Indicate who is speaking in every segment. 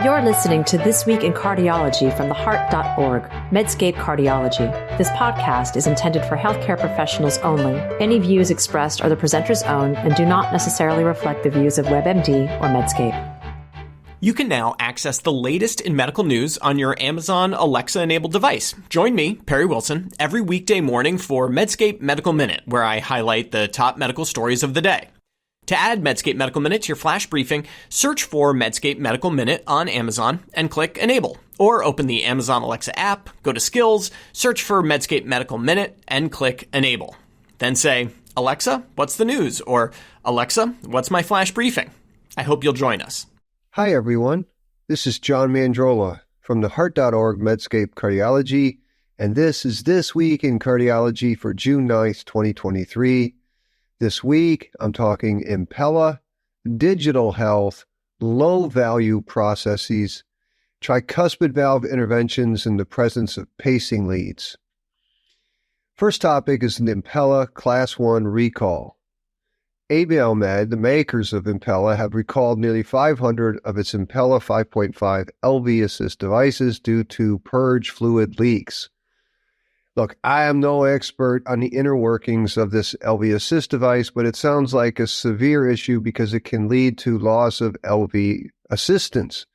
Speaker 1: You're listening to This Week in Cardiology from theheart.org, Medscape Cardiology. This podcast is intended for healthcare professionals only. Any views expressed are the presenter's own and do not necessarily reflect the views of WebMD or Medscape.
Speaker 2: You can now access the latest in medical news on your Amazon Alexa-enabled device. Join me, Perry Wilson, every weekday morning for Medscape Medical Minute, where I highlight the top medical stories of the day. To add Medscape Medical Minute to your flash briefing, search for Medscape Medical Minute on Amazon and click Enable. Or open the Amazon Alexa app, go to Skills, search for Medscape Medical Minute, and click Enable. Then say, Alexa, what's the news? Or, Alexa, what's my flash briefing? I hope you'll join us.
Speaker 3: Hi, everyone. This is John Mandrola from theheart.org Medscape Cardiology, and this is This Week in Cardiology for June 9th, 2023. This week, I'm talking Impella, digital health, low-value processes, tricuspid valve interventions in the presence of pacing leads. First topic is an Impella Class 1 recall. Abiomed, the makers of Impella, have recalled nearly 500 of its Impella 5.5 LV assist devices due to purge fluid leaks. Look, I am no expert on the inner workings of this LV assist device, but it sounds like a severe issue because it can lead to loss of LV assistance.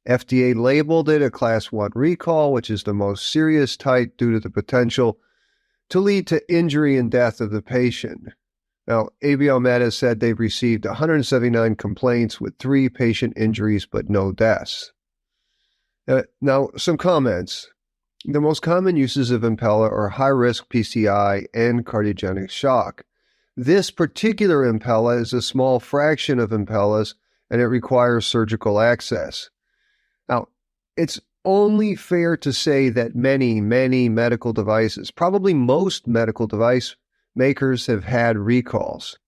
Speaker 3: FDA labeled it a Class 1 recall, which is the most serious type due to the potential to lead to injury and death of the patient. Now, Abiomed has said they've received 179 complaints with 3 patient injuries but no deaths. Now, some comments. The most common uses of Impella are high-risk PCI and cardiogenic shock. This particular Impella is a small fraction of Impellas, and it requires surgical access. Now, it's only fair to say that many medical devices, probably most medical device makers, have had recalls.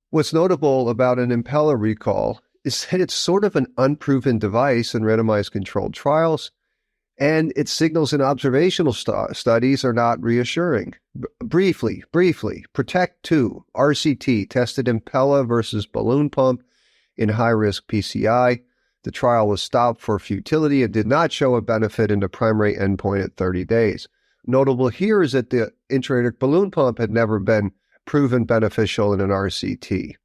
Speaker 3: What's notable about an Impella recall is that it's sort of an unproven device in randomized controlled trials, and its signals in observational studies are not reassuring. Briefly, PROTECT 2, RCT, tested Impella versus balloon pump in high-risk PCI. The trial was stopped for futility and did not show a benefit in the primary endpoint at 30 days. Notable here is that the intra-aortic balloon pump had never been proven beneficial in an RCT.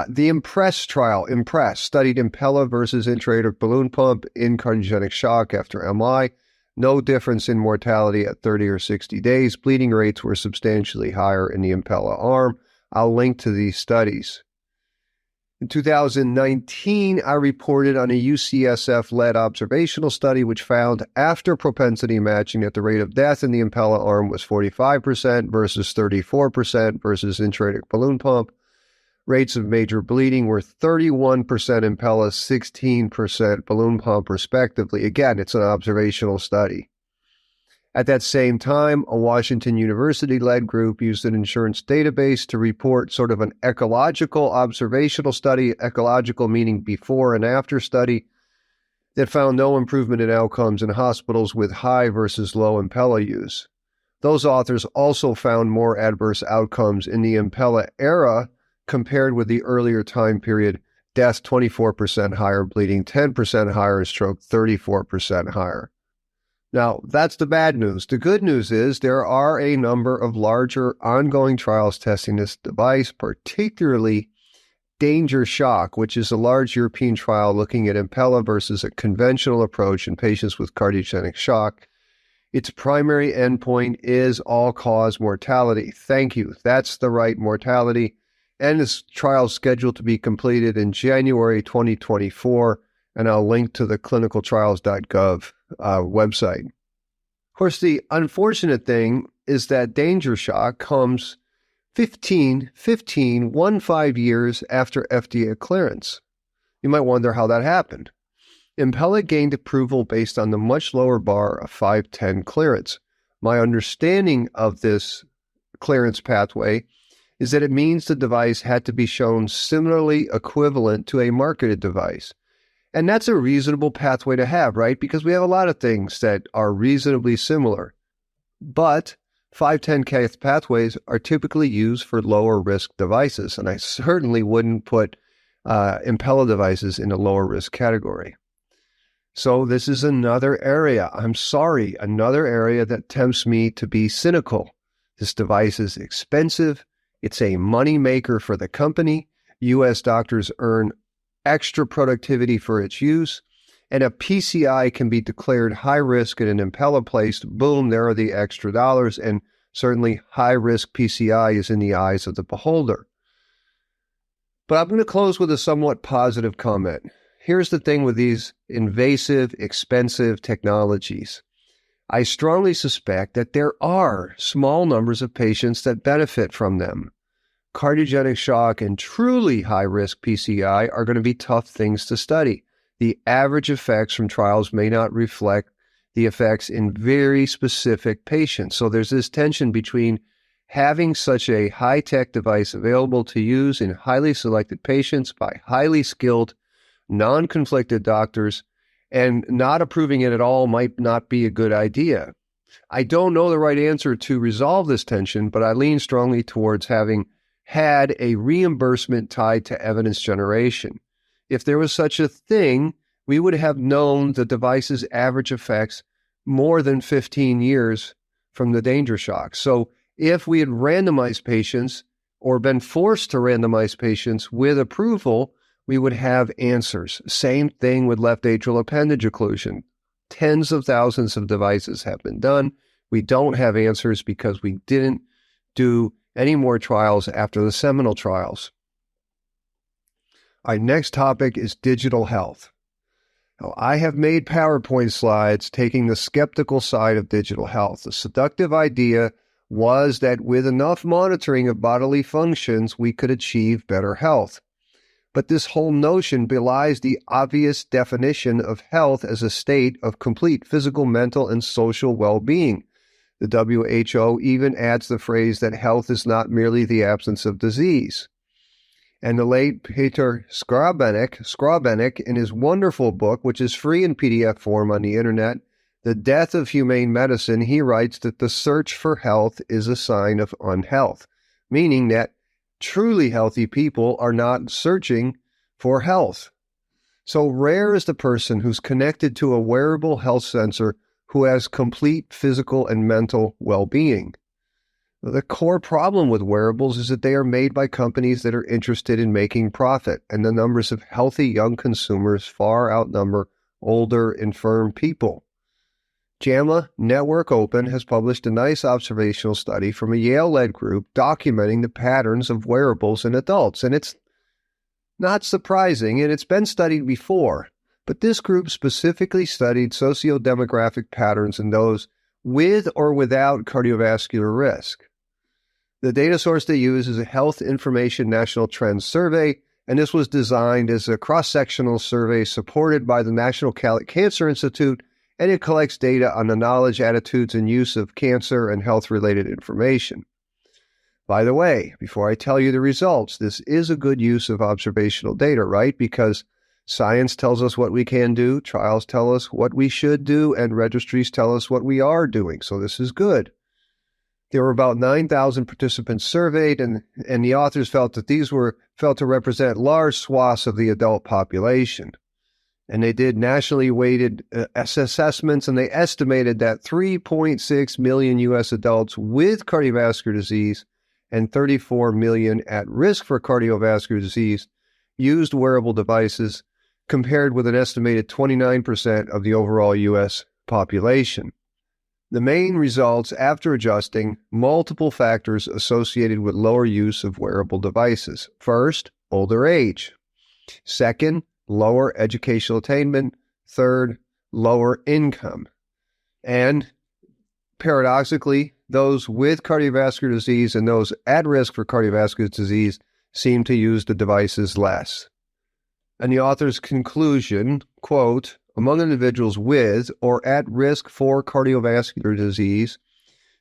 Speaker 3: The IMPRESS trial, studied Impella versus intra-aortic balloon pump in cardiogenic shock after MI. No difference in mortality at 30 or 60 days. Bleeding rates were substantially higher in the Impella arm. I'll link to these studies. In 2019, I reported on a UCSF-led observational study which found after propensity matching that the rate of death in the Impella arm was 45% versus 34% versus intra-aortic balloon pump. Rates of major bleeding were 31% Impella, 16% balloon pump, respectively. Again, it's an observational study. At that same time, a Washington University-led group used an insurance database to report sort of an ecological observational study, ecological meaning before and after study, that found no improvement in outcomes in hospitals with high versus low Impella use. Those authors also found more adverse outcomes in the Impella era compared with the earlier time period, death 24% higher, bleeding 10% higher, and stroke 34% higher. Now, that's the bad news. The good news is there are a number of larger ongoing trials testing this device, particularly Danger Shock, which is a large European trial looking at Impella versus a conventional approach in patients with cardiogenic shock. Its primary endpoint is all-cause mortality. Thank you. That's the right mortality. And this trial is scheduled to be completed in January 2024, and I'll link to the clinicaltrials.gov website. Of course, the unfortunate thing is that Danger Shock comes 15 years after FDA clearance. You might wonder how that happened. Impella gained approval based on the much lower bar of 510 clearance. My understanding of this clearance pathway is that it means the device had to be shown similarly equivalent to a marketed device. And that's a reasonable pathway to have, right? Because we have a lot of things that are reasonably similar. But 510K pathways are typically used for lower risk devices, and I certainly wouldn't put Impella devices in the lower risk category. So this is another area, another area that tempts me to be cynical. This device is expensive. It's a money maker for the company. U.S. doctors earn extra productivity for its use. And a PCI can be declared high risk and an Impella placed. Boom, there are the extra dollars. And certainly high risk PCI is in the eyes of the beholder. But I'm going to close with a somewhat positive comment. Here's the thing with these invasive, expensive technologies. I strongly suspect that there are small numbers of patients that benefit from them. Cardiogenic shock and truly high-risk PCI are going to be tough things to study. The average effects from trials may not reflect the effects in very specific patients. So there's this tension between having such a high-tech device available to use in highly selected patients by highly skilled, non-conflicted doctors, and not approving it at all might not be a good idea. I don't know the right answer to resolve this tension, but I lean strongly towards having had a reimbursement tied to evidence generation. If there was such a thing, we would have known the device's average effects more than 15 years from the danger shock. So if we had randomized patients or been forced to randomize patients with approval, we would have answers. Same thing with left atrial appendage occlusion. Tens of thousands of devices have been done. We don't have answers because we didn't do any more trials after the seminal trials. Our next topic is digital health. Now, I have made PowerPoint slides taking the skeptical side of digital health. The seductive idea was that with enough monitoring of bodily functions, we could achieve better health. But this whole notion belies the obvious definition of health as a state of complete physical, mental, and social well-being. The WHO even adds the phrase that health is not merely the absence of disease. And the late Peter Skrabenek, in his wonderful book, which is free in PDF form on the internet, The Death of Humane Medicine, he writes that the search for health is a sign of unhealth, meaning that truly healthy people are not searching for health. So rare is the person who's connected to a wearable health sensor who has complete physical and mental well-being. The core problem with wearables is that they are made by companies that are interested in making profit, and the numbers of healthy young consumers far outnumber older, infirm people. JAMA Network Open has published a nice observational study from a Yale-led group documenting the patterns of wearables in adults. And it's not surprising, and it's been studied before, but this group specifically studied socio-demographic patterns in those with or without cardiovascular risk. The data source they use is a Health Information National Trends Survey, and this was designed as a cross-sectional survey supported by the National Cancer Institute, and it collects data on the knowledge, attitudes, and use of cancer and health-related information. By the way, before I tell you the results, this is a good use of observational data, right? Because science tells us what we can do, trials tell us what we should do, and registries tell us what we are doing. So this is good. There were about 9,000 participants surveyed, and the authors felt that these were felt to represent large swaths of the adult population. And they did nationally weighted assessments, and they estimated that 3.6 million U.S. adults with cardiovascular disease and 34 million at risk for cardiovascular disease used wearable devices, compared with an estimated 29% of the overall U.S. population. The main results after adjusting multiple factors associated with lower use of wearable devices. First, older age. Second, lower educational attainment. Third, lower income. And paradoxically, those with cardiovascular disease and those at risk for cardiovascular disease seem to use the devices less. And the author's conclusion, quote, among individuals with or at risk for cardiovascular disease,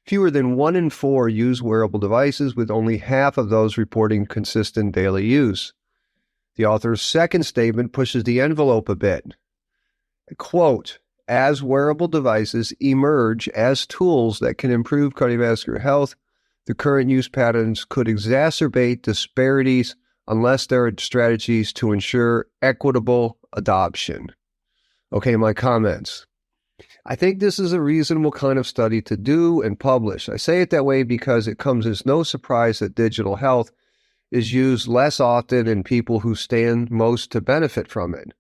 Speaker 3: fewer than 1 in 4 use wearable devices, with only half of those reporting consistent daily use. The author's second statement pushes the envelope a bit. Quote, as wearable devices emerge as tools that can improve cardiovascular health, the current use patterns could exacerbate disparities unless there are strategies to ensure equitable adoption. Okay, my comments. I think this is a reasonable kind of study to do and publish. I say it that way because it comes as no surprise that digital health is used less often in people who stand most to benefit from it.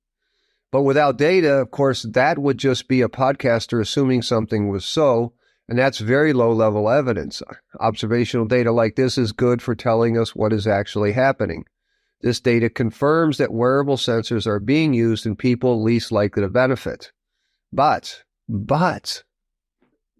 Speaker 3: But without data, of course, that would just be a podcaster assuming something was so, and that's very low-level evidence. Observational data like this is good for telling us what is actually happening. This data confirms that wearable sensors are being used in people least likely to benefit. But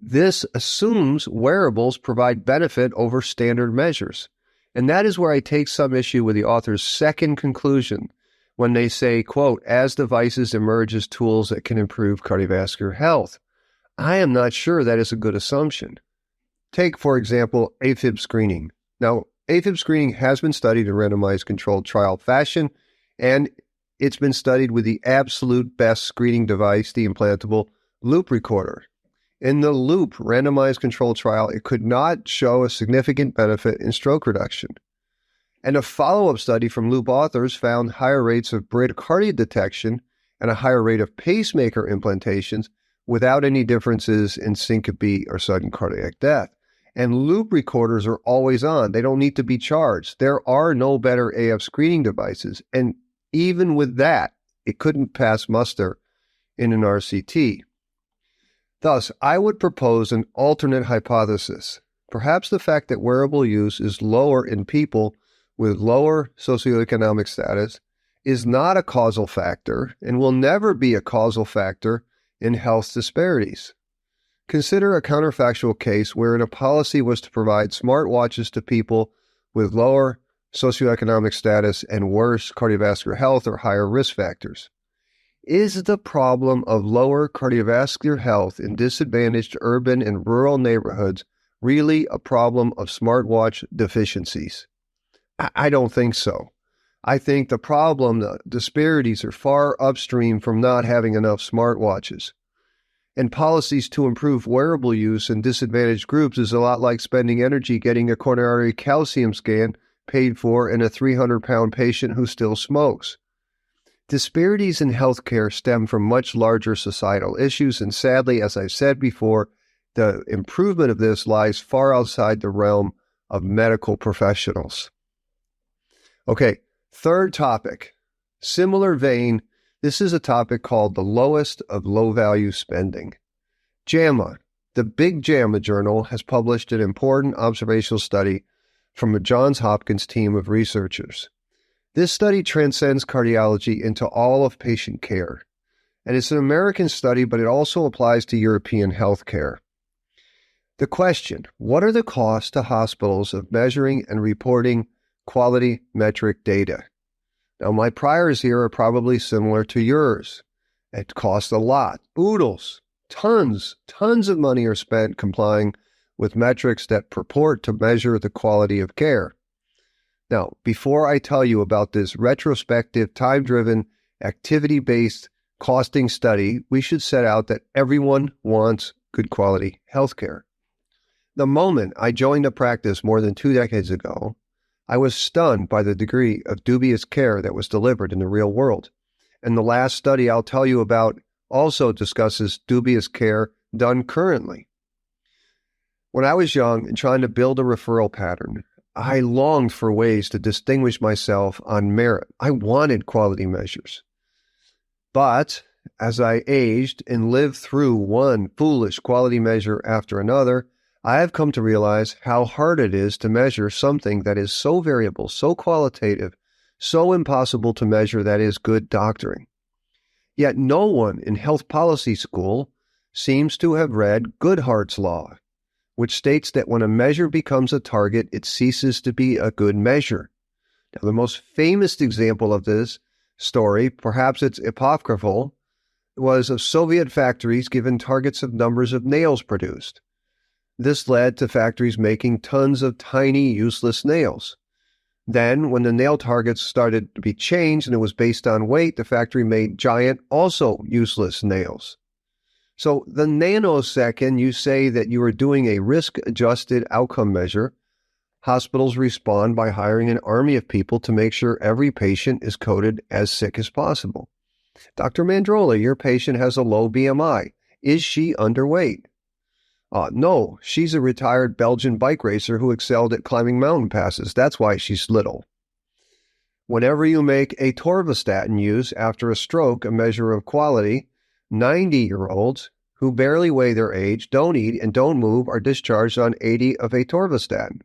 Speaker 3: this assumes wearables provide benefit over standard measures. And that is where I take some issue with the author's second conclusion when they say, quote, as devices emerge as tools that can improve cardiovascular health. I am not sure that is a good assumption. Take, for example, AFib screening. Now, AFib screening has been studied in randomized controlled trial fashion, and it's been studied with the absolute best screening device, the implantable loop recorder. In the loop randomized controlled trial, it could not show a significant benefit in stroke reduction. And a follow-up study from loop authors found higher rates of bradycardia detection and a higher rate of pacemaker implantations without any differences in syncope or sudden cardiac death. And loop recorders are always on. They don't need to be charged. There are no better AF screening devices. And even with that, it couldn't pass muster in an RCT. Thus, I would propose an alternate hypothesis. Perhaps the fact that wearable use is lower in people with lower socioeconomic status is not a causal factor and will never be a causal factor in health disparities. Consider a counterfactual case wherein a policy was to provide smartwatches to people with lower socioeconomic status and worse cardiovascular health or higher risk factors. Is the problem of lower cardiovascular health in disadvantaged urban and rural neighborhoods really a problem of smartwatch deficiencies? I don't think so. I think the problem, the disparities are far upstream from not having enough smartwatches. And policies to improve wearable use in disadvantaged groups is a lot like spending energy getting a coronary calcium scan paid for in a 300-pound patient who still smokes. Disparities in healthcare stem from much larger societal issues, and sadly, as I've said before, the improvement of this lies far outside the realm of medical professionals. Okay, third topic. Similar vein, this is a topic called the lowest of low-value spending. JAMA, the big JAMA journal, has published an important observational study from a Johns Hopkins team of researchers. This study transcends cardiology into all of patient care, and it's an American study, but it also applies to European healthcare. The question, what are the costs to hospitals of measuring and reporting quality metric data? Now, my priors here are probably similar to yours. It costs a lot, oodles, tons of money are spent complying with metrics that purport to measure the quality of care. Now, before I tell you about this retrospective, time-driven, activity-based costing study, we should set out that everyone wants good quality healthcare. The moment I joined a practice more than 2 decades ago, I was stunned by the degree of dubious care that was delivered in the real world. And the last study I'll tell you about also discusses dubious care done currently. When I was young and trying to build a referral pattern, I longed for ways to distinguish myself on merit. I wanted quality measures. But as I aged and lived through one foolish quality measure after another, I have come to realize how hard it is to measure something that is so variable, so qualitative, so impossible to measure that is good doctoring. Yet no one in health policy school seems to have read Goodhart's law, which states that when a measure becomes a target, it ceases to be a good measure. Now, the most famous example of this story, perhaps it's apocryphal, was of Soviet factories given targets of numbers of nails produced. This led to factories making tons of tiny, useless nails. Then, when the nail targets started to be changed and it was based on weight, the factory made giant, also useless nails. So the nanosecond you say that you are doing a risk-adjusted outcome measure, Hospitals respond by hiring an army of people to make sure every patient is coded as sick as possible. Dr. Mandrola, your patient has a low BMI. Is she underweight? No, she's a retired Belgian bike racer who excelled at climbing mountain passes. That's why she's little. Whenever you make atorvastatin use after a stroke a measure of quality, 90-year-olds who barely weigh their age, don't eat, and don't move are discharged on 80 of atorvastatin.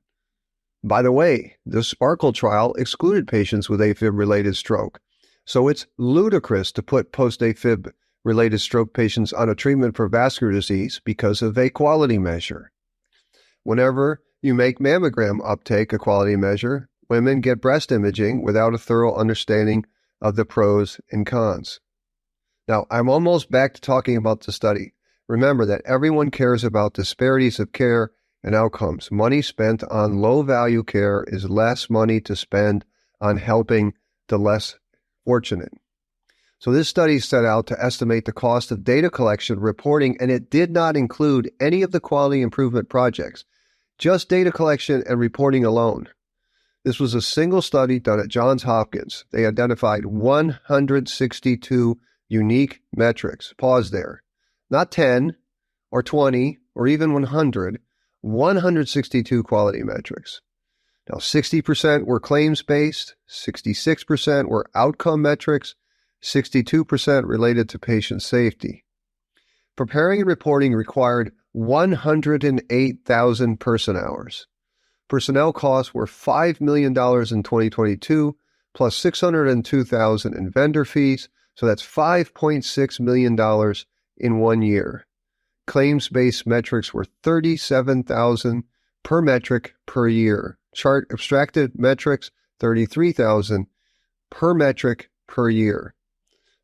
Speaker 3: By the way, the Sparkle trial excluded patients with AFib-related stroke, so it's ludicrous to put post-AFib-related stroke patients on a treatment for vascular disease because of a quality measure. Whenever you make mammogram uptake a quality measure, women get breast imaging without a thorough understanding of the pros and cons. Now, I'm almost back to talking about the study. Remember that everyone cares about disparities of care and outcomes. Money spent on low-value care is less money to spend on helping the less fortunate. So this study set out to estimate the cost of data collection, reporting, and it did not include any of the quality improvement projects, just data collection and reporting alone. This was a single study done at Johns Hopkins. They identified 162 unique metrics. Pause there. Not 10 or 20 or even 100, 162 quality metrics. Now, 60% were claims-based, 66% were outcome metrics, 62% related to patient safety. Preparing and reporting required 108,000 person hours. Personnel costs were $5 million in 2022, plus $602,000 in vendor fees, so that's $5.6 million in 1 year. Claims-based metrics were $37,000 per metric per year. Chart abstracted metrics, $33,000 per metric per year.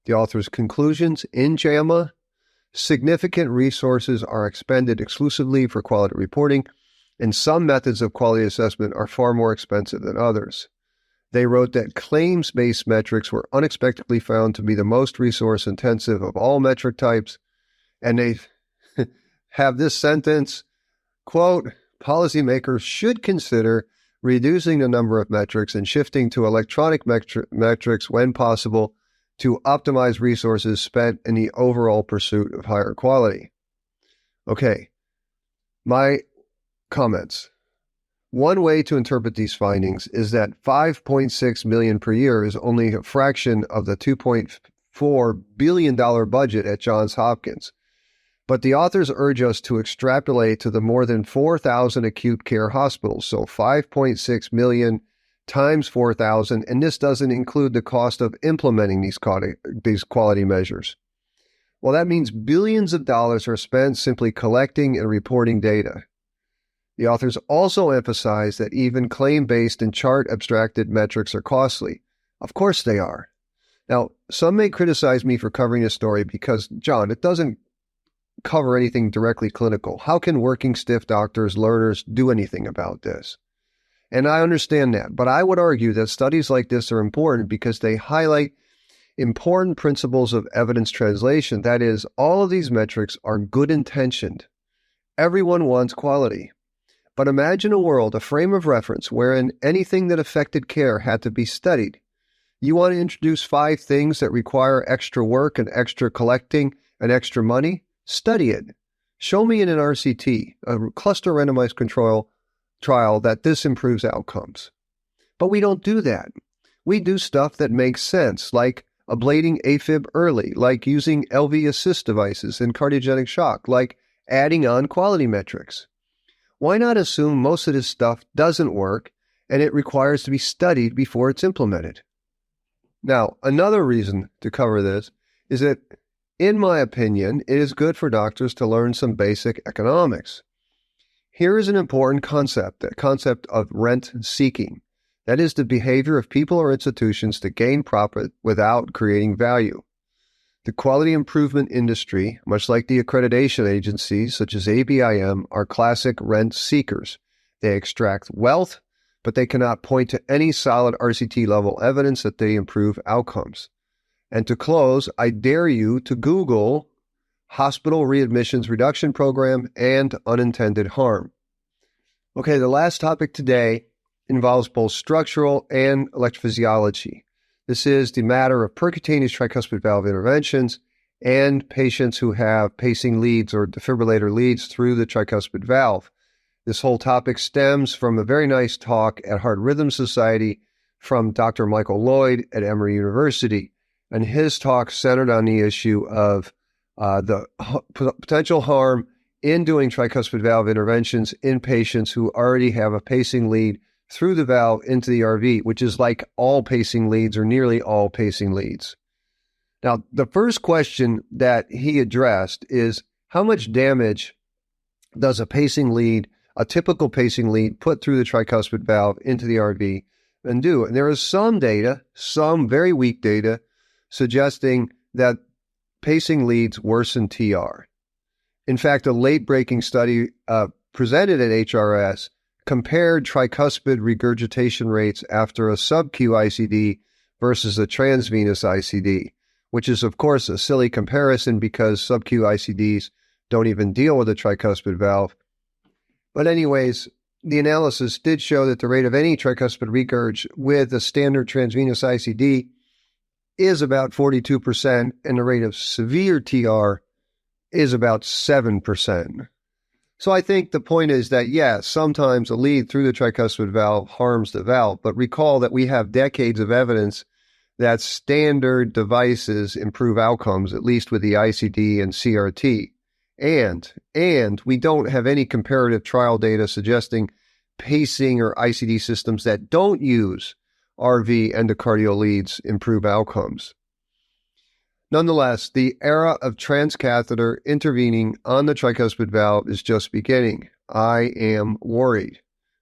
Speaker 3: The author's conclusions in JAMA: significant resources are expended exclusively for quality reporting, and some methods of quality assessment are far more expensive than others. They wrote that claims-based metrics were unexpectedly found to be the most resource-intensive of all metric types, and they have this sentence, quote, policymakers should consider reducing the number of metrics and shifting to electronic metrics when possible to optimize resources spent in the overall pursuit of higher quality. Okay, my comments. One way to interpret these findings is that $5.6 million per year is only a fraction of the $2.4 billion budget at Johns Hopkins. But the authors urge us to extrapolate to the more than 4,000 acute care hospitals, so 5.6 million times 4,000, and this doesn't include the cost of implementing these quality measures. Well, that means billions of dollars are spent simply collecting and reporting data. The authors also emphasize that even claim-based and chart-abstracted metrics are costly. Of course they are. Now, some may criticize me for covering this story because, John, it doesn't cover anything directly clinical. How can working stiff doctors, learners do anything about this? And I understand that, but I would argue that studies like this are important because they highlight important principles of evidence translation. That is, all of these metrics are good-intentioned. Everyone wants quality. But imagine a world, a frame of reference, wherein anything that affected care had to be studied. You want to introduce 5 things that require extra work and extra collecting and extra money? Study it. Show me in an RCT, a cluster randomized control trial, that this improves outcomes. But we don't do that. We do stuff that makes sense, like ablating AFib early, like using LV assist devices and cardiogenic shock, like adding on quality metrics. Why not assume most of this stuff doesn't work and it requires to be studied before it's implemented? Now, another reason to cover this is that, in my opinion, it is good for doctors to learn some basic economics. Here is an important concept, the concept of rent seeking. That is the behavior of people or institutions to gain profit without creating value. The quality improvement industry, much like the accreditation agencies such as ABIM, are classic rent seekers. They extract wealth, but they cannot point to any solid RCT level evidence that they improve outcomes. And to close, I dare you to Google hospital readmissions reduction program and unintended harm. Okay, the last topic today involves both structural and electrophysiology. This is the matter of percutaneous tricuspid valve interventions and patients who have pacing leads or defibrillator leads through the tricuspid valve. This whole topic stems from a very nice talk at Heart Rhythm Society from Dr. Michael Lloyd at Emory University. And his talk centered on the issue of the potential harm in doing tricuspid valve interventions in patients who already have a pacing lead through the valve into the RV, which is like all pacing leads or nearly all pacing leads. Now, the first question that he addressed is how much damage does a pacing lead, a typical pacing lead, put through the tricuspid valve into the RV and do? And there is some data, some very weak data, suggesting that pacing leads worsen TR. In fact, a late-breaking study presented at HRS compared tricuspid regurgitation rates after a sub-Q ICD versus a transvenous ICD, which is, of course, a silly comparison because sub-Q ICDs don't even deal with the tricuspid valve. But anyways, the analysis did show that the rate of any tricuspid regurg with a standard transvenous ICD is about 42%, and the rate of severe TR is about 7%. So I think the point is that, yes, sometimes a lead through the tricuspid valve harms the valve, but recall that we have decades of evidence that standard devices improve outcomes, at least with the ICD and CRT. And we don't have any comparative trial data suggesting pacing or ICD systems that don't use RV endocardial leads improve outcomes. Nonetheless, the era of transcatheter intervening on the tricuspid valve is just beginning. I am worried.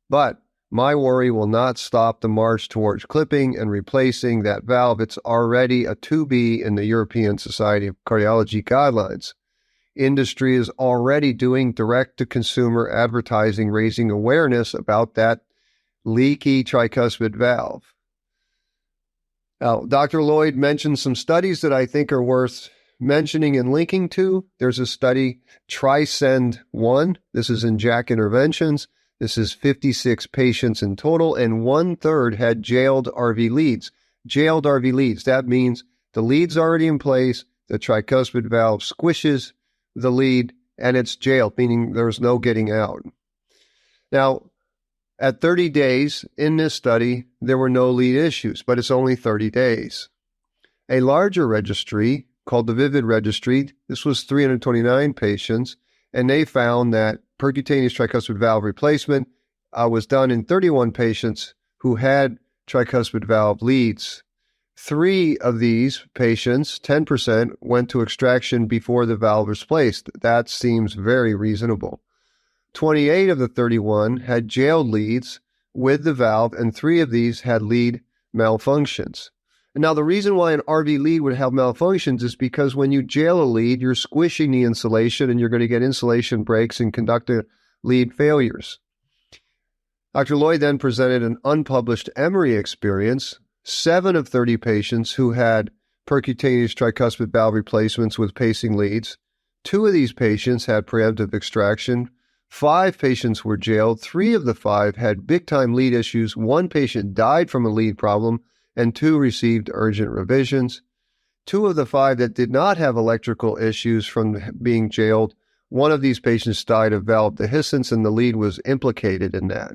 Speaker 3: But my worry will not stop the march towards clipping and replacing that valve. It's already a 2B in the European Society of Cardiology guidelines. Industry is already doing direct-to-consumer advertising, raising awareness about that leaky tricuspid valve. Now, Dr. Lloyd mentioned some studies that I think are worth mentioning and linking to. There's a study, TRISCEND 1. This is in JACC interventions. This is 56 patients in total, and 1/3 had jailed RV leads. Jailed RV leads. That means the lead's already in place, the tricuspid valve squishes the lead, and it's jailed, meaning there's no getting out. Now, at 30 days in this study, there were no lead issues, but it's only 30 days. A larger registry called the VIVID registry, this was 329 patients, and they found that percutaneous tricuspid valve replacement was done in 31 patients who had tricuspid valve leads. 3 of these patients, 10%, went to extraction before the valve was placed. That seems very reasonable. 28 of the 31 had jailed leads with the valve, and 3 of these had lead malfunctions. And now, the reason why an RV lead would have malfunctions is because when you jail a lead, you're squishing the insulation, and you're going to get insulation breaks and conductor lead failures. Dr. Lloyd then presented an unpublished Emory experience. 7 of 30 patients who had percutaneous tricuspid valve replacements with pacing leads. 2 of these patients had preemptive extraction. 5 patients were jailed. 3 of the 5 had big-time lead issues. 1 patient died from a lead problem, and 2 received urgent revisions. 2 of the 5 that did not have electrical issues from being jailed, 1 of these patients died of valve dehiscence, and the lead was implicated in that.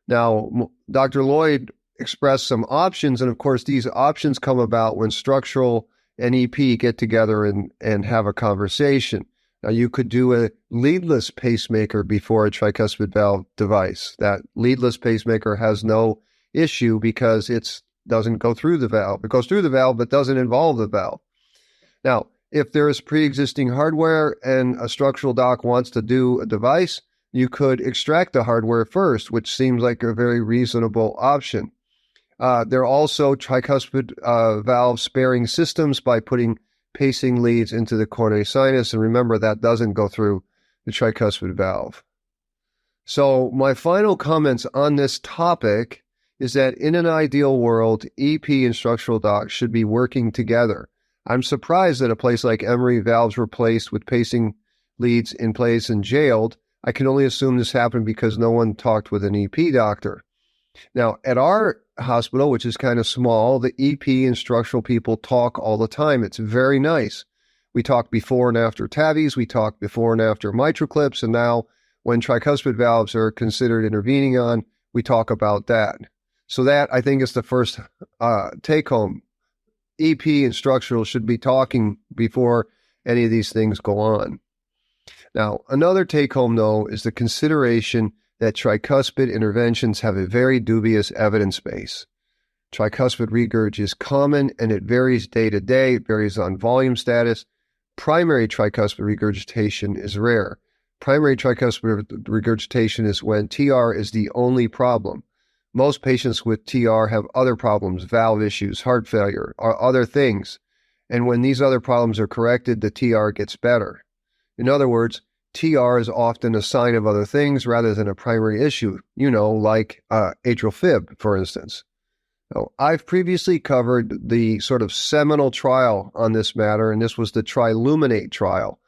Speaker 3: Now, Dr. Lloyd expressed some options, and of course, these options come about when structural and EP get together and have a conversation. Now, you could do a leadless pacemaker before a tricuspid valve device. That leadless pacemaker has no issue because it doesn't go through the valve. It goes through the valve, but doesn't involve the valve. Now, if there is pre-existing hardware and a structural doc wants to do a device, you could extract the hardware first, which seems like a very reasonable option. There are also tricuspid valve sparing systems by putting pacing leads into the coronary sinus, and remember that doesn't go through the tricuspid valve. So my final comments on this topic is that in an ideal world, EP and structural docs should be working together. I'm surprised that a place like Emory, valves were placed with pacing leads in place and jailed. I can only assume this happened because no one talked with an EP doctor. Now, at our hospital, which is kind of small, the EP and structural people talk all the time. It's very nice. We talk before and after TAVIs, we talk before and after mitral clips, and now when tricuspid valves are considered intervening on, we talk about that. So that, I think, is the first take-home. EP and structural should be talking before any of these things go on. Now, another take-home, though, is the consideration that tricuspid interventions have a very dubious evidence base. Tricuspid regurg is common, and it varies day to day. It varies on volume status. Primary tricuspid regurgitation is rare. Primary tricuspid regurgitation is when TR is the only problem. Most patients with TR have other problems, valve issues, heart failure, or other things. And when these other problems are corrected, the TR gets better. In other words, TR is often a sign of other things rather than a primary issue, like atrial fib, for instance. Now, I've previously covered the sort of seminal trial on this matter, and this was the Triluminate trial.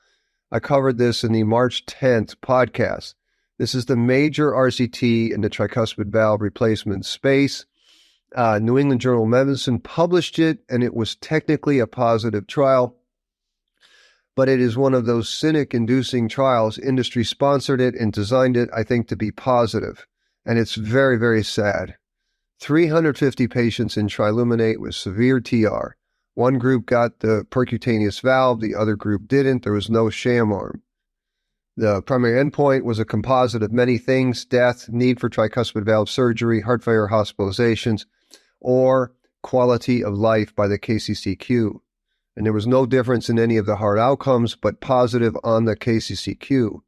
Speaker 3: I covered this in the March 10th podcast. This is the major RCT in the tricuspid valve replacement space. New England Journal of Medicine published it, and it was technically a positive trial. But it is one of those cynic-inducing trials. Industry sponsored it and designed it, I think, to be positive. And it's very, very sad. 350 patients in Triluminate with severe TR. One group got the percutaneous valve, the other group didn't. There was no sham arm. The primary endpoint was a composite of many things: death, need for tricuspid valve surgery, heart failure hospitalizations, or quality of life by the KCCQ. And there was no difference in any of the hard outcomes, but positive on the KCCQ.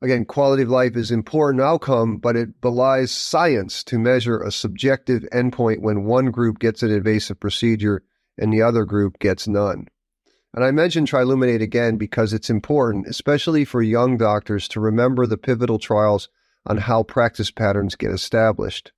Speaker 3: Again, quality of life is an important outcome, but it belies science to measure a subjective endpoint when one group gets an invasive procedure and the other group gets none. And I mention Triluminate again because it's important, especially for young doctors, to remember the pivotal trials on how practice patterns get established.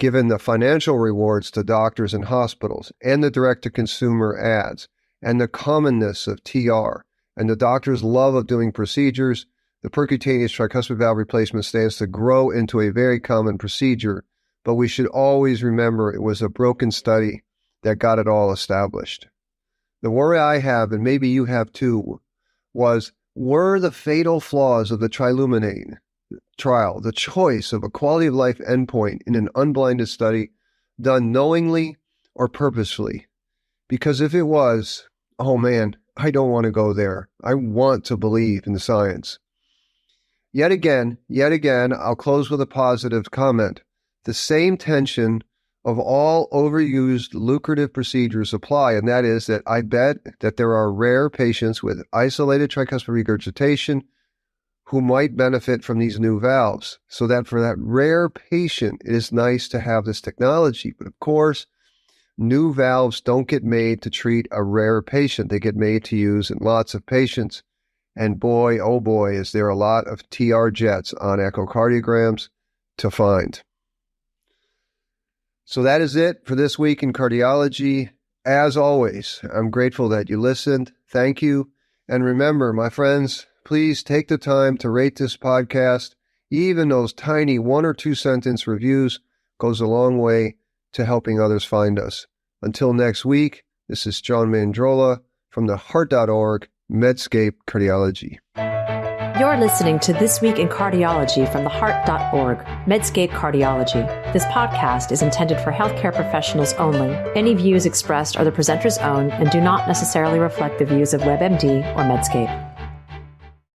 Speaker 3: Given the financial rewards to doctors and hospitals, and the direct-to-consumer ads, and the commonness of TR, and the doctor's love of doing procedures, the percutaneous tricuspid valve replacement stands to grow into a very common procedure, but we should always remember it was a broken study that got it all established. The worry I have, and maybe you have too, was, were the fatal flaws of the Triluminate trial, the choice of a quality of life endpoint in an unblinded study, done knowingly or purposefully? Because if it was, oh man, I don't want to go there. I want to believe in the science. Yet again, I'll close with a positive comment. The same tension of all overused lucrative procedures apply, and that is that I bet that there are rare patients with isolated tricuspid regurgitation who might benefit from these new valves. So that for that rare patient, it is nice to have this technology. But of course, new valves don't get made to treat a rare patient. They get made to use in lots of patients. And boy, oh boy, is there a lot of TR jets on echocardiograms to find. So that is it for this week in cardiology. As always, I'm grateful that you listened. Thank you. And remember, my friends, please take the time to rate this podcast. Even those tiny 1 or 2 sentence reviews goes a long way to helping others find us. Until next week, this is John Mandrola from the Heart.org Medscape Cardiology.
Speaker 1: You're listening to This Week in Cardiology from the Heart.org Medscape Cardiology. This podcast is intended for healthcare professionals only. Any views expressed are the presenter's own and do not necessarily reflect the views of WebMD or Medscape.